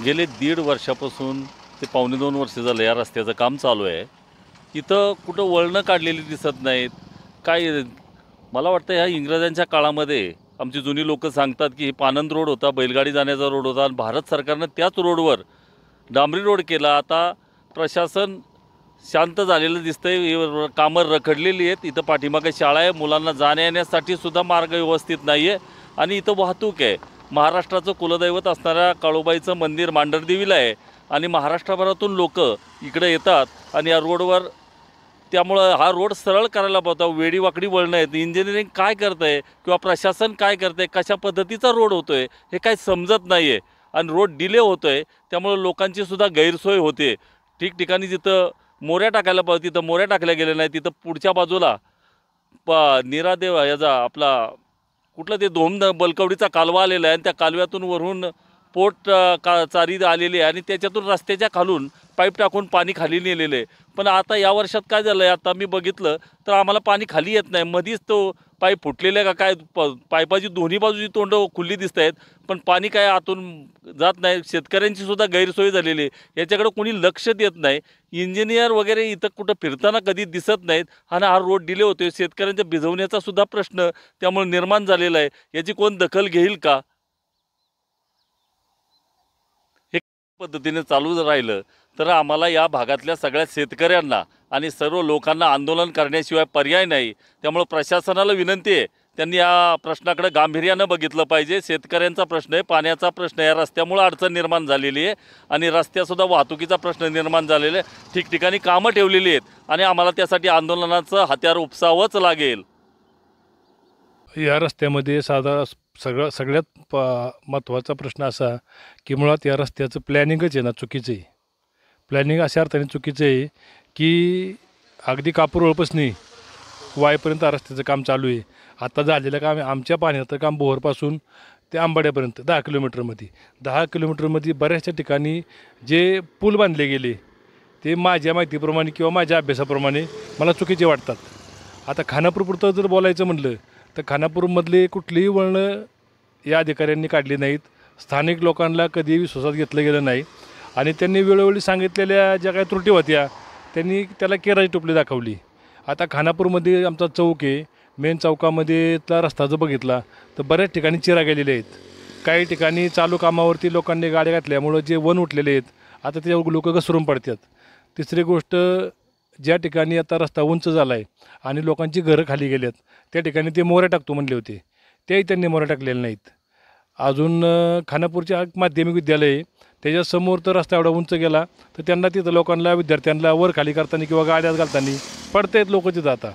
गेले 1.5 वर्षापासून ते पावणे 2 वर्ष झालं या रस्त्याचं काम चालू आहे. इथं कुठं वळणं काढलेली दिसत नाहीत. काय मला वाटतं ह्या इंग्रजांच्या काळामध्ये आमची जुनी लोकं सांगतात की पानंद रोड होता, बैलगाडी जाण्याचा रोड होता आणि भारत सरकारनं त्याच रोडवर डांबरी रोड केला. आता प्रशासन शांत झालेलं दिसतंय, कामं रखडलेली आहेत. इथं पाठीमागे शाळा आहे, मुलांना जाण्या-येण्यासाठी सुद्धा मार्ग व्यवस्थित नाही आहे आणि इथं वाहतूक आहे. महाराष्ट्राचं कुलदैवत असणाऱ्या काळूबाईचं मंदिर मांढरदेवीला आहे आणि महाराष्ट्रभरातून लोक इकडे येतात आणि या रोडवर त्यामुळं हा रोड सरळ करायला पाहता वेडीवाकडी वळणं आहेत. इंजिनिअरिंग काय करतं आहे किंवा प्रशासन काय करतं आहे, कशा पद्धतीचा रोड होतो आहे हे काही समजत नाही आहे आणि रोड डिले होतो आहे. त्यामुळं लोकांची सुद्धा गैरसोय होते. ठिकठिकाणी जिथं मोऱ्या टाकायला पाहिजे तिथं मोऱ्या टाकल्या गेल्या नाही. तिथं पुढच्या बाजूला निरादेव याचा आपला कुठलं ते धोम बलकवडीचा कालवा आलेला आहे आणि त्या कालव्यातून वरून पोट चारी आलेली आहे आणि त्याच्यातून रस्त्याच्या खालून पाईप टाकून पाणी खाली नेलेलं आहे. पण आता या वर्षात काय झालं आहे, आता मी बघितलं तर आम्हाला पाणी खाली येत नाही. मधीच तो पाईप फुटलेला आहे का काय, पाईपाची दोन्ही बाजूची तोंडं खुली दिसत आहेत पण पाणी काय आतून जात नाही. शेतकऱ्यांची सुद्धा गैरसोय झालेली आहे. याच्याकडे कोणी लक्ष देत नाही. इंजिनियर वगैरे इथं कुठं फिरताना कधी दिसत नाहीत आणि हा रोड डिले होतो. शेतकऱ्यांच्या भिजवण्याचा सुद्धा प्रश्न त्यामुळे निर्माण झालेला आहे. याची कोण दखल घेईल का? हे पद्धतीने चालू राहिलं तर आम्हाला या भागातल्या सगळ्या शेतकऱ्यांना आणि सर्व लोकांना आंदोलन करण्याशिवाय पर्याय नाही. त्यामुळे प्रशासनाला विनंती आहे, त्यांनी या प्रश्नाकडे गांभीर्यानं बघितलं पाहिजे. शेतकऱ्यांचा प्रश्न आहे, पाण्याचा प्रश्न आहे, या रस्त्यामुळे अडचण निर्माण झालेली आहे आणि रस्त्यासुद्धा वाहतुकीचा प्रश्न निर्माण झालेला आहे. ठिकठिकाणी कामं ठेवलेली आहेत आणि आम्हाला त्यासाठी आंदोलनाचं हत्यार उपसावंच लागेल. या रस्त्यामध्ये सगळ्यात महत्त्वाचा प्रश्न असा की मुळात या रस्त्याचं प्लॅनिंगच आहे ना चुकीचं आहे. प्लॅनिंग अशा अर्थाने चुकीचं आहे की अगदी कापूरवळपासून वायपर्यंत रस्त्याचं काम चालू आहे. आता झालेलं काम आमच्या पाण्याचं काम बोहरपासून ते आंबाड्यापर्यंत 10 किलोमीटरमध्ये 10 किलोमीटरमध्ये बऱ्याचशा ठिकाणी जे पूल बांधले गेले ते माझ्या माहितीप्रमाणे किंवा माझ्या अभ्यासाप्रमाणे मला चुकीचे वाटतात. आता खानापूरपुरतं जर बोलायचं म्हटलं तर खानापूरमधले कुठलीही वळणं या अधिकाऱ्यांनी काढली नाहीत. स्थानिक लोकांना कधीही विश्वासात घेतलं गेलं नाही आणि त्यांनी वेळोवेळी सांगितलेल्या ज्या काही त्रुटी होत्या त्यांनी त्याला केराची टोपली दाखवली. आता खानापूरमध्ये आमचा चौक आहे, मेन चौकामध्येला रस्ता जर बघितला तर बऱ्याच ठिकाणी चिरा गेलेले आहेत. काही ठिकाणी चालू कामावरती लोकांनी गाड्या घातल्यामुळं जे वन उठलेले आहेत आता ते लोक घसरून पडतात. तिसरी गोष्ट, ज्या ठिकाणी आता रस्ता उंच झाला आहे आणि लोकांची घरं खाली गेल्यात त्या ठिकाणी ते मोऱ्या टाकतो म्हणले होते, तेही त्यांनी मोऱ्या टाकलेले नाहीत. अजून खानापूरचे माध्यमिक विद्यालय आहे त्याच्यासमोर तर रस्ता एवढा उंच गेला तर त्यांना तिथं लोकांना विद्यार्थ्यांना वर खाली करताना किंवा गाड्यात घालताना पडता येत लोक तिथं. आता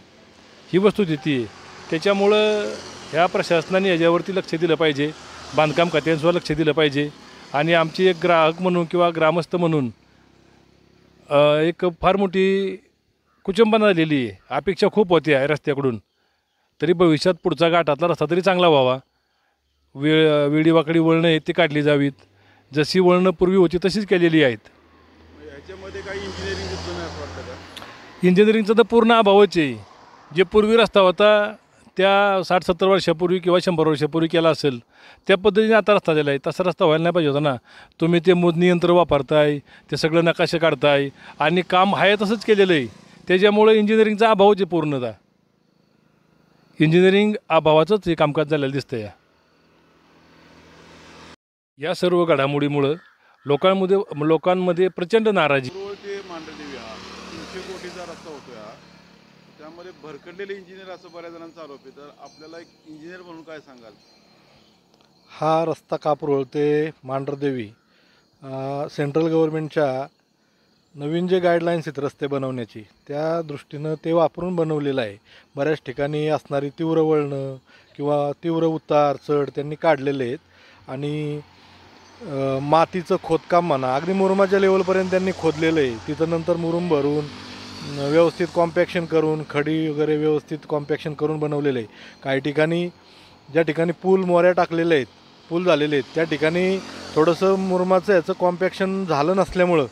ही वस्तुस्थिती आहे. त्याच्यामुळं ह्या प्रशासनाने याच्यावरती लक्ष दिलं पाहिजे, बांधकाम खात्यांसुद्धा लक्ष दिलं पाहिजे आणि आमची एक ग्राहक म्हणून किंवा ग्रामस्थ म्हणून एक फार मोठी कुचंबना झालेली आहे. अपेक्षा खूप होत्या रस्त्याकडून, तरी भविष्यात पुढचा घाटातला रस्ता तरी चांगला व्हावा. वेडीवाकडी वळणं आहेत ती काढली जावीत. जशी वळणं पूर्वी होती तशीच केलेली आहेत. याच्यामध्ये काही इंजिनिअरिंगचा तर पूर्ण अभावच आहे. जे पूर्वी रस्ता होता त्या 60-70 वर्षापूर्वी किंवा 100 वर्षापूर्वी केला असेल त्या पद्धतीने आता रस्ता दिला आहे. तसा रस्ता व्हायला नाही पाहिजे होता ना. तुम्ही ते मोजणी यंत्र वापरताय, ते सगळं नकाशे काढताय आणि काम आहे तसंच केलेलं आहे. त्याच्यामुळे इंजिनिअरिंगचा अभावच आहे पूर्णतः. इंजिनिअरिंग अभावाचंच हे कामकाज झालेलं दिसतं. या सर्व घडामोडीमुळं लोकांमध्ये प्रचंड नाराजी. ते मांढरदेवी हा 300 कोटीचा रस्ता होतो हा, त्यामध्ये भरकटलेले इंजिनियर असं बऱ्याच जणांचा आरोप आहे. तर आपल्याला एक इंजिनियर म्हणून काय सांगाल? हा रस्ता कापूरहोळ ते मांढरदेवी सेंट्रल गव्हर्नमेंटच्या नवीन जे गाईडलाईन्स आहेत रस्ते बनवण्याची त्या दृष्टीनं ते वापरून बनवलेलं आहे. बऱ्याच ठिकाणी असणारी तीव्र वळणं किंवा तीव्र उतार चढ त्यांनी काढलेले आहेत आणि मातीचं खोदकाम म्हणा अगदी मुरुमाच्या लेवलपर्यंत त्यांनी खोदलेलं आहे. तिथं नंतर मुरुम भरून व्यवस्थित कॉम्पॅक्शन करून खडी वगैरे व्यवस्थित कॉम्पॅक्शन करून बनवलेलं आहे. काही ठिकाणी ज्या ठिकाणी पूल मोऱ्या टाकलेले आहेत, पूल झालेले आहेत त्या ठिकाणी थोडंसं मुरुमाचं याचं कॉम्पॅक्शन झालं नसल्यामुळं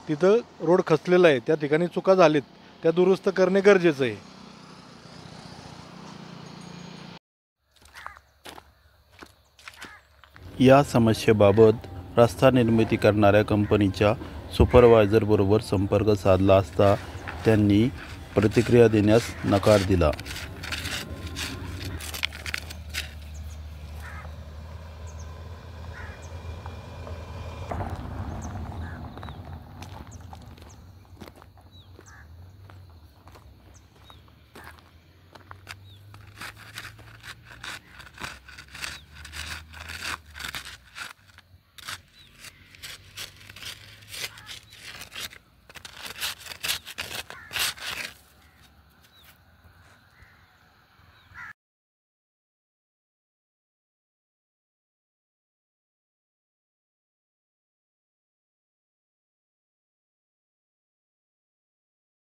तिथं रोड खचलेला आहे. त्या ठिकाणी चुका झालीत त्या दुरुस्त करणे गरजेचं आहे. या समस्येबाबत रस्ता निर्मिती करणाऱ्या कंपनीच्या सुपरवायझरबरोबर संपर्क साधला असता त्यांनी प्रतिक्रिया देण्यास नकार दिला.